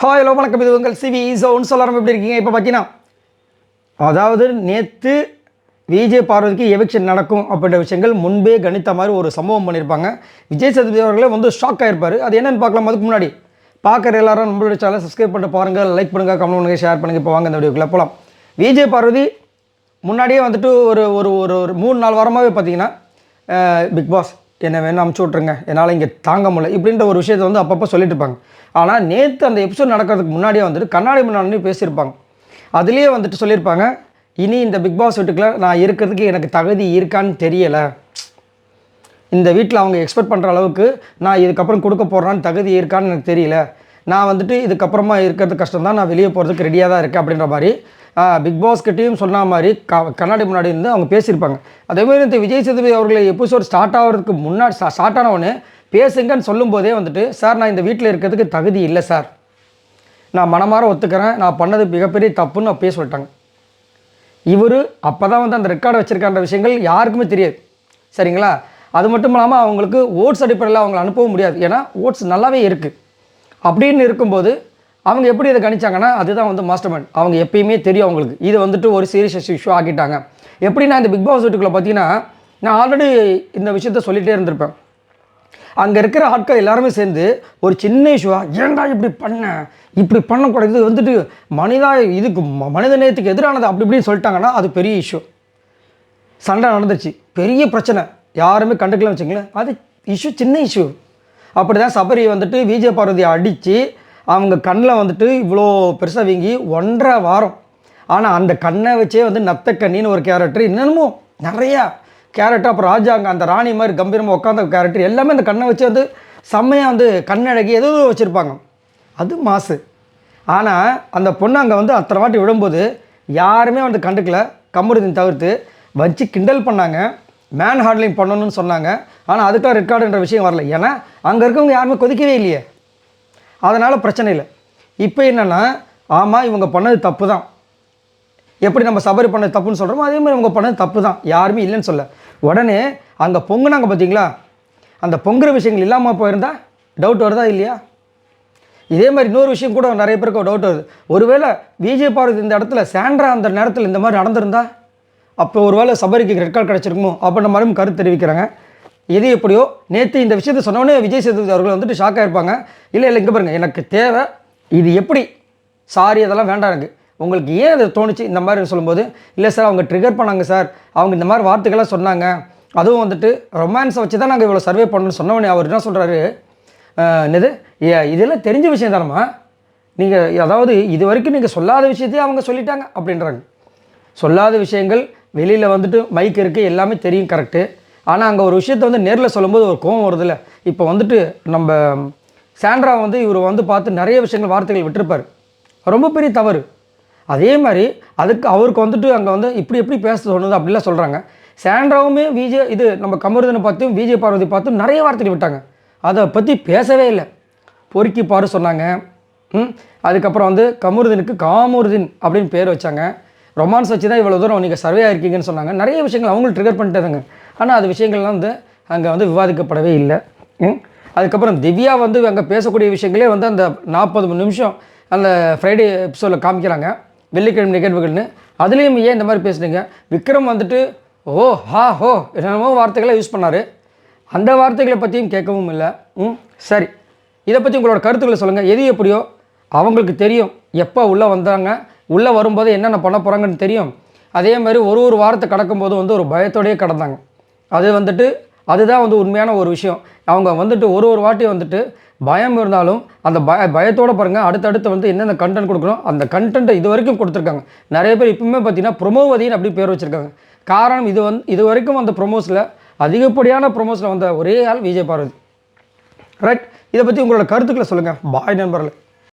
Hi hello வணக்கம், இது உங்கள் சிவி ஜோன். சொல்லாரம் எப்படி இருக்கீங்க? இப்போ பார்த்தீங்கன்னா, அதாவது நேற்று விஜய் பார்வதிக்கு எவிக்ஷன் நடக்கும் அப்படின்ற விஷயங்கள் முன்பே கணித்த மாதிரி ஒரு சம்பவம் பண்ணியிருப்பாங்க. விஜய் சேதுபதி அவர்களே வந்து ஷாக் ஆகிருப்பார். அது என்னென்னு பார்க்கலாம். அதுக்கு முன்னாடி பார்க்குற எல்லாரும் நம்மளுடைய சேனல் சப்ஸ்கிரைப் பண்ணிட்டு பாருங்கள், லைக் பண்ணுங்கள், கமெண்ட் பண்ணுங்கள், ஷேர் பண்ணுங்கள். இப்போ வாங்க இந்த வீடியோக்குள்ளே போகலாம். விஜய் பார்வதி முன்னாடியே வந்துட்டு ஒரு ஒரு ஒரு ஒரு 3-4 வாரமாகவே பார்த்தீங்கன்னா, பிக் பாஸ் என்ன வேணும் அமுச்சு விட்ருங்க, என்னால் இங்கே தாங்க முடியல இப்படின்ற ஒரு விஷயத்தை வந்து அப்பப்போ சொல்லிட்டு இருப்பாங்க. ஆனால் நேற்று அந்த எபிசோட் நடக்கிறதுக்கு முன்னாடியே வந்துட்டு கண்ணாடி முன்னாடி பேசியிருப்பாங்க. அதுலேயே வந்துட்டு சொல்லியிருப்பாங்க, இனி இந்த பிக் பாஸ் வீட்டுக்குள்ள நான் இருக்கிறதுக்கு எனக்கு தகுதி இருக்கான்னு தெரியலை, இந்த வீட்டில் அவங்க எக்ஸ்பெக்ட் பண்ணுற அளவுக்கு நான் இதுக்கப்புறம் கொடுக்க போகிறேன்னு தகுதி இருக்கான்னு எனக்கு தெரியல, நான் வந்துட்டு இதுக்கப்புறமா இருக்கிறது கஷ்டம் தான், நான் வெளியே போகிறதுக்கு ரெடியாக தான் இருக்கேன் அப்படின்ற மாதிரி பிக் பாஸ்கிட்டையும் சொன்ன மாதிரி கண்ணாடி முன்னாடி இருந்து அவங்க பேசியிருப்பாங்க. அதேமாதிரி இந்த விஜய் சேதுபதி அவர்களை எபிசோட் ஸ்டார்ட் ஆகிறதுக்கு முன்னாடி ஸ்டார்ட் ஆனவொடனே பேசுங்கன்னு சொல்லும்போதே வந்துட்டு, சார் நான் இந்த வீட்டில் இருக்கிறதுக்கு தகுதி இல்லை சார், நான் மனமாற ஒத்துக்கிறேன், நான் பண்ணது மிகப்பெரிய தப்புன்னு அப்பயே சொல்லிட்டாங்க. இவர் அப்போ தான் வந்து அந்த ரெக்கார்டை வச்சுருக்கான்ற விஷயங்கள் யாருக்குமே தெரியாது, சரிங்களா? அது மட்டும் இல்லாமல் அவங்களுக்கு ஓட்ஸ் அடிப்படையில் அவங்களை அனுப்பவும் முடியாது, ஏன்னா ஓட்ஸ் நல்லாவே இருக்குது. அப்படின்னு இருக்கும்போது அவங்க எப்படி இதை கணிச்சாங்கன்னா, அதுதான் வந்து மாஸ்டர் மைண்ட். அவங்க எப்பயுமே தெரியும் அவங்களுக்கு இது வந்துட்டு ஒரு சீரியஸ் இஷ்யூ ஆக்கிட்டாங்க. எப்படின்னா இந்த பிக் பாஸ் வீட்டுக்குள்ளே பார்த்தீங்கன்னா, நான் ஆல்ரெடி இந்த விஷயத்த சொல்லிகிட்டே இருந்திருப்பேன். அங்கே இருக்கிற ஆட்கள் எல்லாருமே சேர்ந்து ஒரு சின்ன இஷ்யூவாக, ஏன்டா இப்படி பண்ணக்கூடாது, இது வந்துட்டு இதுக்கு மனித நேயத்துக்கு எதிரானது அப்படி இப்படின்னு சொல்லிட்டாங்கன்னா அது பெரிய இஷ்யூ. சண்டை நடந்துச்சு, பெரிய பிரச்சனை, யாருமே கண்டுக்கலாம் வச்சுங்களேன். அது இஷ்யூ சின்ன இஷ்யூ. அப்படி தான் சபரி வந்துட்டு விஜய் பார்வதியை அடித்து அவங்க கண்ணில் வந்துட்டு இவ்வளோ பெருசாக வீங்கி 1.5 வாரம். ஆனால் அந்த கண்ணை வச்சே வந்து நத்தக்கண்ணின்னு ஒரு கேரக்டர், இன்னமும் நிறையா கேரக்டர், அப்புறம் ராஜாங்க அந்த ராணி மாதிரி கம்பீரமாக உட்காந்த கேரக்டர், எல்லாமே அந்த கண்ணை வச்சு வந்து செம்மையாக வந்து கண்ணழகி எதுவும் வச்சுருப்பாங்க, அது மாசு. ஆனால் அந்த பொண்ணு அங்கே வந்து அத்தனை வாட்டி விடும்போது யாருமே வந்து கண்டுக்கல, கமருதீன் தவிர்த்து வச்சு கிண்டல் பண்ணாங்க, மேன் ஹேண்ட்லிங் பண்ணணும்னு சொன்னாங்க. ஆனால் அதுக்காக ரெக்கார்டுன்ற விஷயம் வரல, ஏன்னா அங்கே இருக்கவங்க யாருமே கொதிக்கவே இல்லையே, அதனால் பிரச்சனை இல்லை. இப்போ என்னென்னா, ஆமாம் இவங்க பண்ணது தப்பு தான், எப்படி நம்ம சபரி பண்ணது தப்புன்னு சொல்கிறோமோ அதே மாதிரி இவங்க பண்ணது தப்பு தான், யாருமே இல்லைன்னு சொல்ல. உடனே அங்கே பொங்குனாங்க பார்த்தீங்களா, அந்த பொங்குற விஷயங்கள் இல்லாமல் போயிருந்தா டவுட் வருதா இல்லையா? இதே மாதிரி இன்னொரு விஷயம் கூட நிறைய பேருக்கு டவுட் வருது, ஒருவேளை விஜய் பார்வதி இந்த இடத்துல சாண்ட்ரா அந்த நேரத்தில் இந்த மாதிரி நடந்திருந்தா அப்போ ஒருவேளை சபரிக்கு ரெட் கார்டு கிடச்சிருக்குமோ அப்படின்ற மாதிரியும் கருத்து தெரிவிக்கிறாங்க. எது எப்படியோ நேற்று இந்த விஷயத்தை சொன்னோடனே விஜய் சேதுபதி அவர்கள் வந்துட்டு ஷாக்காக இருப்பாங்க. இல்லை இங்கே பாருங்கள், எனக்கு தேவை இது, எப்படி சாரி அதெல்லாம் வேண்டாம், எனக்கு உங்களுக்கு ஏன் அதை தோணுச்சு இந்த மாதிரி சொல்லும்போது, இல்லை சார் அவங்க ட்ரிகர் பண்ணாங்க சார், அவங்க இந்த மாதிரி வார்த்தைகள்லாம் சொன்னாங்க, அதுவும் வந்துட்டு ரொமான்ஸை வச்சு தான் நாங்கள் இவ்வளோ சர்வே பண்ணணும்னு சொன்னோடனே அவர் என்ன சொல்கிறாரு, என்னது இதெல்லாம் தெரிஞ்ச விஷயம் தானம்மா, நீங்கள் அதாவது இது வரைக்கும் நீங்கள் சொல்லாத விஷயத்தையும் அவங்க சொல்லிட்டாங்க அப்படின்றாங்க. சொல்லாத விஷயங்கள் வெளியில் வந்துட்டு மைக் இருக்குது, எல்லாமே தெரியும், கரெக்டு. ஆனால் அங்கே ஒரு விஷயத்தை வந்து நேரில் சொல்லும்போது ஒரு கோவம் வருதில்ல. இப்போ வந்துட்டு நம்ம சாண்ட்ரா வந்து இவர் வந்து பார்த்து நிறைய விஷயங்கள் வார்த்தைகள் விட்டுருப்பார், ரொம்ப பெரிய தவறு. அதே மாதிரி அதுக்கு அவருக்கு வந்துட்டு அங்கே வந்து எப்படி பேச சொன்னது அப்படிலாம் சொல்கிறாங்க. சாண்ட்ராவுமே இது நம்ம கமருதனை பார்த்தும் விஜய் பார்வதி பார்த்தும் நிறைய வார்த்தைகள் விட்டாங்க, அதை பற்றி பேசவே இல்லை. பொறுக்கி பாரு சொன்னாங்க. அதுக்கப்புறம் வந்து கமருதனுக்கு காமருதீன் அப்படின்னு பேர் வச்சாங்க. ரொமான்ஸ் வச்சு தான் இவ்வளோ தூரம் நீங்கள் சர்வே ஆகிருக்கீங்கன்னு சொன்னாங்க. நிறைய விஷயங்கள் அவங்களும் ட்ரிகர் பண்ணிட்டாங்க. ஆனால் அது விஷயங்கள்லாம் வந்து அங்கே வந்து விவாதிக்கப்படவே இல்லை. அதுக்கப்புறம் திவ்யா வந்து அங்கே பேசக்கூடிய விஷயங்களே வந்து அந்த 40 நிமிஷம் அந்த ஃப்ரைடே எபிசோடில் காமிக்கிறாங்க, வெள்ளிக்கிழமை நிகழ்வுகள்னு. அதுலேயும் ஏன் இந்த மாதிரி பேசுனீங்க? விக்ரம் வந்துட்டு ஓ ஹா ஹோ என்னென்னமோ வார்த்தைகளை யூஸ் பண்ணார், அந்த வார்த்தைகளை பற்றியும் கேட்கவும் இல்லை. சரி, இதை பற்றி உங்களோட கருத்துக்களை சொல்லுங்கள். எது எப்படியோ அவங்களுக்கு தெரியும், எப்போ உள்ளே வந்தாங்க, உள்ளே வரும்போது என்னென்ன பண்ண போகிறாங்கன்னு தெரியும். அதே மாதிரி ஒரு வாரத்தை கடக்கும்போது வந்து ஒரு பயத்தோடையே கடந்தாங்க. அது வந்துட்டு அதுதான் வந்து உண்மையான ஒரு விஷயம். அவங்க வந்துட்டு ஒரு வாட்டி வந்துட்டு பயம் இருந்தாலும் அந்த பயத்தோடு பாருங்கள், அடுத்தடுத்து வந்து என்னென்ன கண்டென்ட் கொடுக்குறோம் அந்த கண்டென்ட்டை இது வரைக்கும் கொடுத்துருக்காங்க. நிறைய பேர் இப்பவுமே பார்த்தீங்கன்னா ப்ரொமோவதின்னு அப்படி பேர் வச்சுருக்காங்க. காரணம் இது வரைக்கும் அந்த ப்ரொமோஸில் அதிகப்படியான ப்ரொமோஸில் வந்த ஒரே ஆள் விஜய் பார்வதி. ரைட், இதை பற்றி உங்களோட கருத்துக்களை சொல்லுங்கள். பாய் நண்பர்களே.